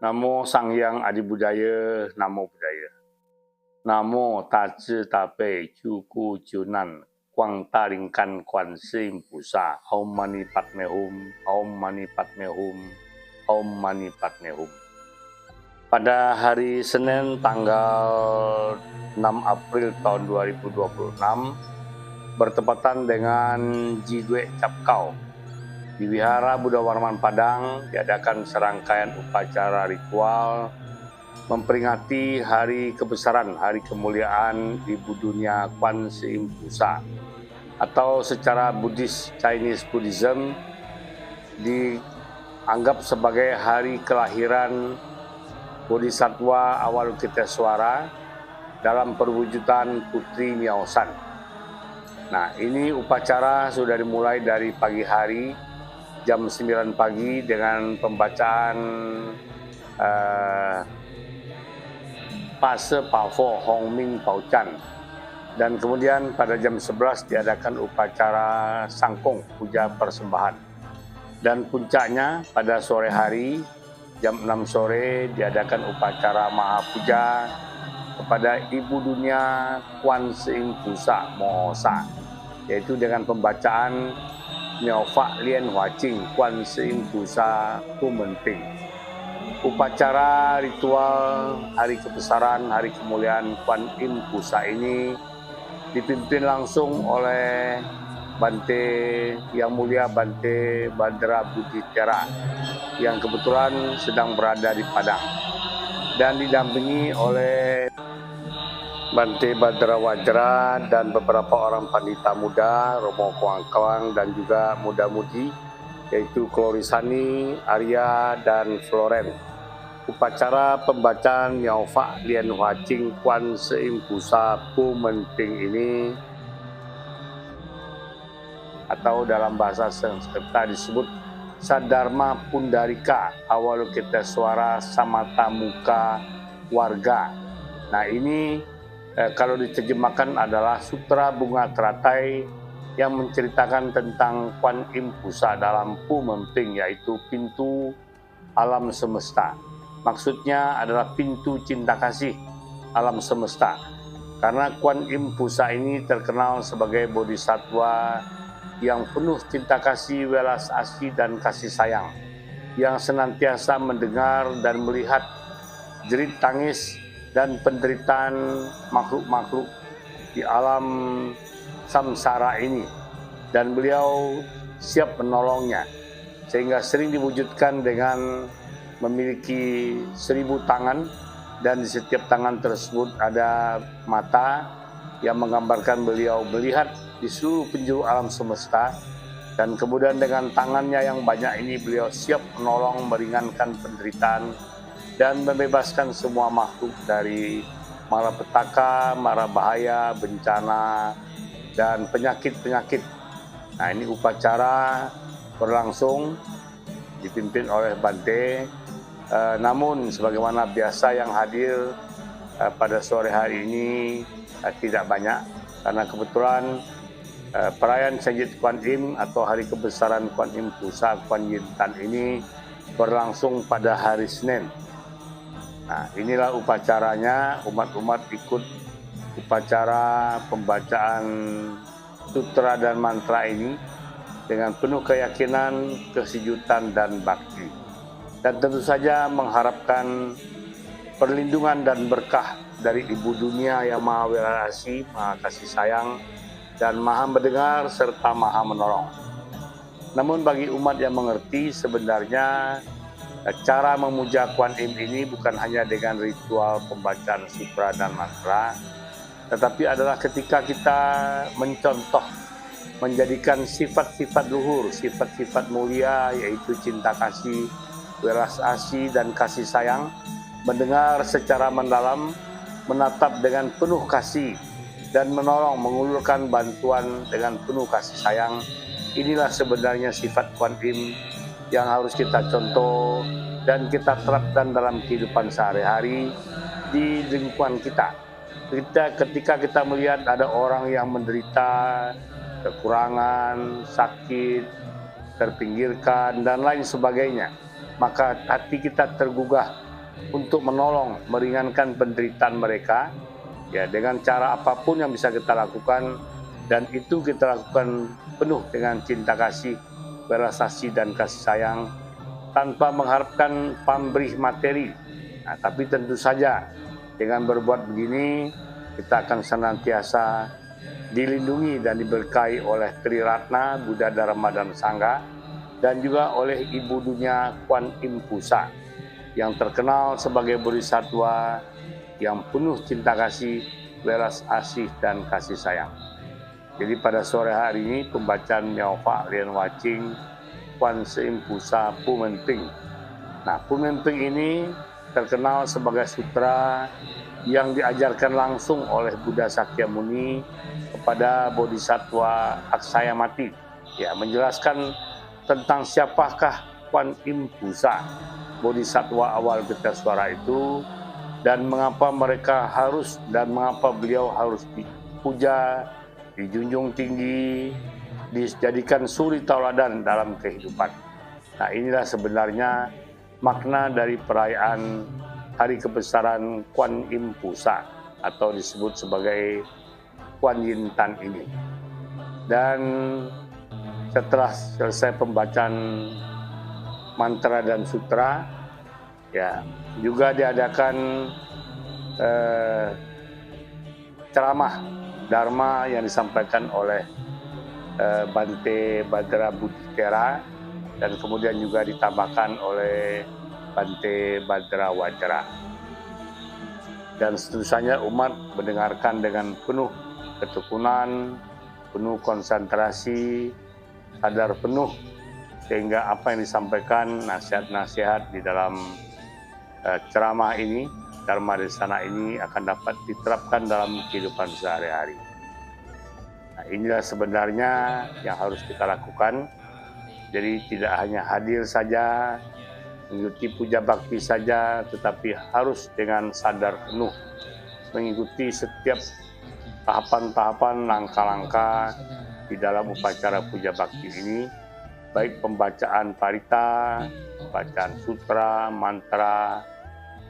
Namo Sang Hyang Adi Budaya, Namo Budaya. Namo Tazi Tape Cuku Junan, Kuang Taringkan Kuan Sim Pusa, Om Mani Padme Hum, Om Mani Padme Hum, Om Mani Padme Hum. Pada hari Senin tanggal 6 April tahun 2026, bertepatan dengan Jidwe Capkau, di Wihara Buddha Warman Padang diadakan serangkaian upacara ritual memperingati hari kebesaran, hari kemuliaan Ibu Dunia Kuan Yin Pusa, atau secara Buddhis Chinese Buddhism dianggap sebagai hari kelahiran Bodhisattva Avalokitesvara dalam perwujudan Putri Miaosan. Nah, ini upacara sudah dimulai dari pagi hari jam 9 pagi dengan pembacaan Pase Pafo Hong Ming Paucan, dan kemudian pada jam 11 diadakan upacara Sangkong, puja persembahan, dan puncaknya pada sore hari jam 6 sore diadakan upacara Mahapuja kepada Ibu Dunia Kuan Yin Pusa Mohosa, yaitu dengan pembacaan Miao Fa Lian Hua Jing Kuan Yin Pusa Kumenping. Upacara ritual hari kebesaran, hari kemuliaan Kuan Yin Pusa ini dipimpin langsung oleh Bante Yang Mulia Bante Badra Buditera yang kebetulan sedang berada di Padang, dan didampingi oleh Bante Badra Wajra dan beberapa orang pandita muda, Romo Kuang-Kuang, dan juga muda-mudi, yaitu Klorisani, Arya, dan Floren. Upacara pembacaan Miao Fa Lian Hua Jing Kuan Yin Pusa Pu Menping ini, atau dalam bahasa Sanskerta disebut Sadharma Pundarika Avalokitesvara Samata Muka Warga. Nah, ini kalau diterjemahkan adalah Sutra Bunga Teratai yang menceritakan tentang Kuan Yin Pusa dalam Pu Menping, yaitu pintu alam semesta. Maksudnya adalah pintu cinta kasih alam semesta, karena Kuan Yin Pusa ini terkenal sebagai bodhisattva yang penuh cinta kasih, welas asih, dan kasih sayang, yang senantiasa mendengar dan melihat jerit tangis dan penderitaan makhluk-makhluk di alam samsara ini, dan beliau siap menolongnya, sehingga sering diwujudkan dengan memiliki 1000 tangan, dan di setiap tangan tersebut ada mata yang menggambarkan beliau melihat di seluruh penjuru alam semesta, dan kemudian dengan tangannya yang banyak ini beliau siap menolong, meringankan penderitaan, dan membebaskan semua makhluk dari malapetaka, mara bahaya, bencana, dan penyakit-penyakit. Nah, ini upacara berlangsung dipimpin oleh Bante. Namun sebagaimana biasa yang hadir pada sore hari ini tidak banyak, karena kebetulan perayaan Sanjit Kuan Yin atau hari kebesaran Kuan Yin Pusa Kuan Yin Tan ini berlangsung pada hari Senin. Nah, inilah upacaranya. Umat-umat ikut upacara pembacaan sutra dan mantra ini dengan penuh keyakinan, kesejutan, dan bakti. Dan tentu saja mengharapkan perlindungan dan berkah dari Ibu Dunia yang Maha Welas Asih, Maha Kasih Sayang, dan Maha Mendengar, serta Maha Menolong. Namun bagi umat yang mengerti, sebenarnya cara memuja Kuan Yin ini bukan hanya dengan ritual pembacaan sutra dan mantra, tetapi adalah ketika kita mencontoh, menjadikan sifat-sifat luhur, sifat-sifat mulia, yaitu cinta kasih, welas asih, dan kasih sayang, mendengar secara mendalam, menatap dengan penuh kasih, dan menolong, mengulurkan bantuan dengan penuh kasih sayang. Inilah sebenarnya sifat Kuan Yin yang harus kita contoh dan kita terapkan dalam kehidupan sehari-hari di lingkungan kita. Ketika kita melihat ada orang yang menderita kekurangan, sakit, terpinggirkan, dan lain sebagainya, maka hati kita tergugah untuk menolong, meringankan penderitaan mereka, ya dengan cara apapun yang bisa kita lakukan, dan itu kita lakukan penuh dengan cinta kasih, belas kasih dan kasih sayang, tanpa mengharapkan pamrih materi. Nah, tapi tentu saja dengan berbuat begini kita akan senantiasa dilindungi dan diberkahi oleh Triratna, Buddha, Dharma, dan Sangha, dan juga oleh Ibu Dunia Kuan Im Pusa yang terkenal sebagai bodhisattva yang penuh cinta kasih, belas asih, dan kasih sayang. Jadi pada sore hari ini pembacaan Miao-Fa Lian Waching Kuan Im Pusa Pu Men Ping. Nah, Pu Men Ping ini terkenal sebagai sutra yang diajarkan langsung oleh Buddha Sakyamuni kepada bodhisattva Aksaya Mati, ya, menjelaskan tentang siapakah Kuan Im Pusa, bodhisattva awal Kertasuara itu, dan mengapa mereka harus dan mengapa beliau harus dipuja, dijunjung tinggi, dijadikan suri tauladan dalam kehidupan. Nah, inilah sebenarnya makna dari perayaan Hari Kebesaran Kuan Im Pusa atau disebut sebagai Kuan Yin Tan ini. Dan setelah selesai pembacaan mantra dan sutra, ya juga diadakan ceramah Dharma yang disampaikan oleh Bante Badra Buddhitera, dan kemudian juga ditambahkan oleh Bante Badra Wajra. Dan seterusnya umat mendengarkan dengan penuh ketekunan, penuh konsentrasi, sadar penuh, sehingga apa yang disampaikan, nasihat-nasihat di dalam ceramah ini, Dharma Desana ini akan dapat diterapkan dalam kehidupan sehari-hari. Nah, inilah sebenarnya yang harus kita lakukan. Jadi tidak hanya hadir saja, mengikuti puja bakti saja, tetapi harus dengan sadar penuh mengikuti setiap tahapan-tahapan, langkah-langkah di dalam upacara puja bakti ini, baik pembacaan parita, bacaan sutra, mantra,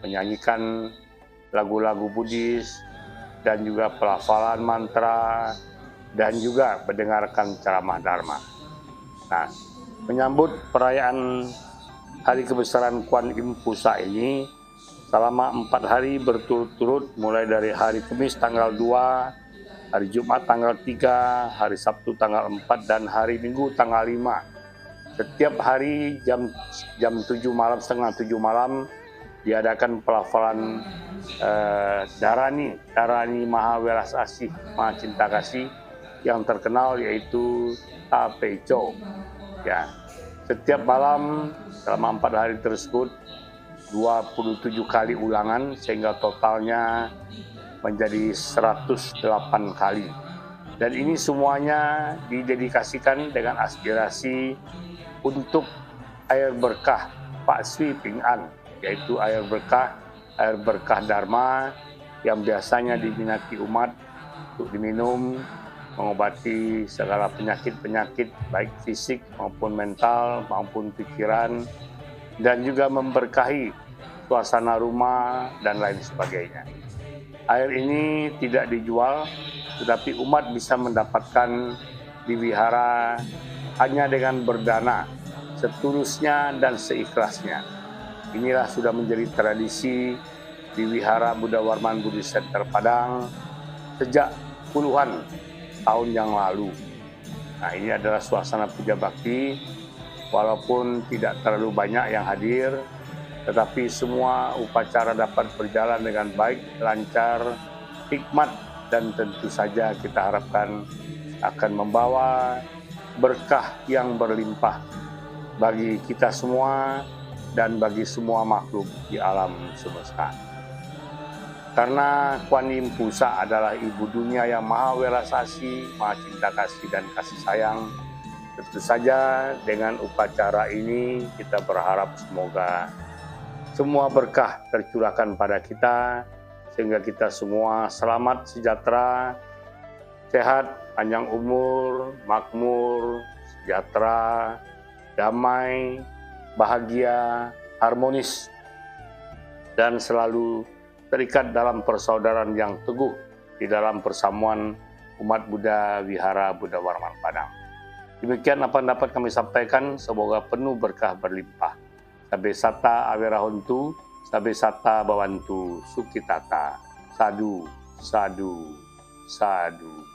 menyanyikan lagu-lagu Buddhis, dan juga pelafalan mantra, dan juga mendengarkan ceramah Dharma. Nah, menyambut perayaan Hari Kebesaran Kuan Im Pusa ini selama 4 hari berturut-turut, mulai dari hari Kamis tanggal 2, hari Jumat tanggal 3, hari Sabtu tanggal 4, dan hari Minggu tanggal 5. Setiap hari jam 7 malam, setengah 7 malam diadakan pelafalan Dharani Maha Welas Asih, Maha Cinta Kasih yang terkenal, yaitu Ta Pei Chou. Ya, setiap malam selama 4 hari tersebut 27 kali ulangan, sehingga totalnya menjadi 108 kali. Dan ini semuanya didedikasikan dengan aspirasi untuk air berkah Pak Sui Ping An, yaitu air berkah Dharma yang biasanya diminati umat untuk diminum, mengobati segala penyakit-penyakit baik fisik maupun mental maupun pikiran, dan juga memberkahi suasana rumah dan lain sebagainya. Air ini tidak dijual, tetapi umat bisa mendapatkan di wihara hanya dengan berdana, setulusnya dan seikhlasnya. Inilah sudah menjadi tradisi di wihara Buddha Warman Buddhist Center Padang sejak puluhan tahun yang lalu. Nah, ini adalah suasana puja bakti, walaupun tidak terlalu banyak yang hadir, tetapi semua upacara dapat berjalan dengan baik, lancar, hikmat, dan tentu saja kita harapkan akan membawa berkah yang berlimpah bagi kita semua dan bagi semua makhluk di alam semesta. Karena Kuan Im Pusa adalah ibu dunia yang maha welas asih, maha cinta kasih dan kasih sayang, tentu saja dengan upacara ini kita berharap semoga semua berkah tercurahkan pada kita, sehingga kita semua selamat, sejahtera, sehat, panjang umur, makmur, sejahtera, damai, bahagia, harmonis. dan selalu terikat dalam persaudaraan yang teguh di dalam persamuan umat Buddha Wihara Buddha Warman Padang. Demikian apa yang dapat kami sampaikan, semoga penuh berkah berlimpah. Sabe sata awirahontu, sabe sata bawantu, sukitata, sadu, sadu, sadu.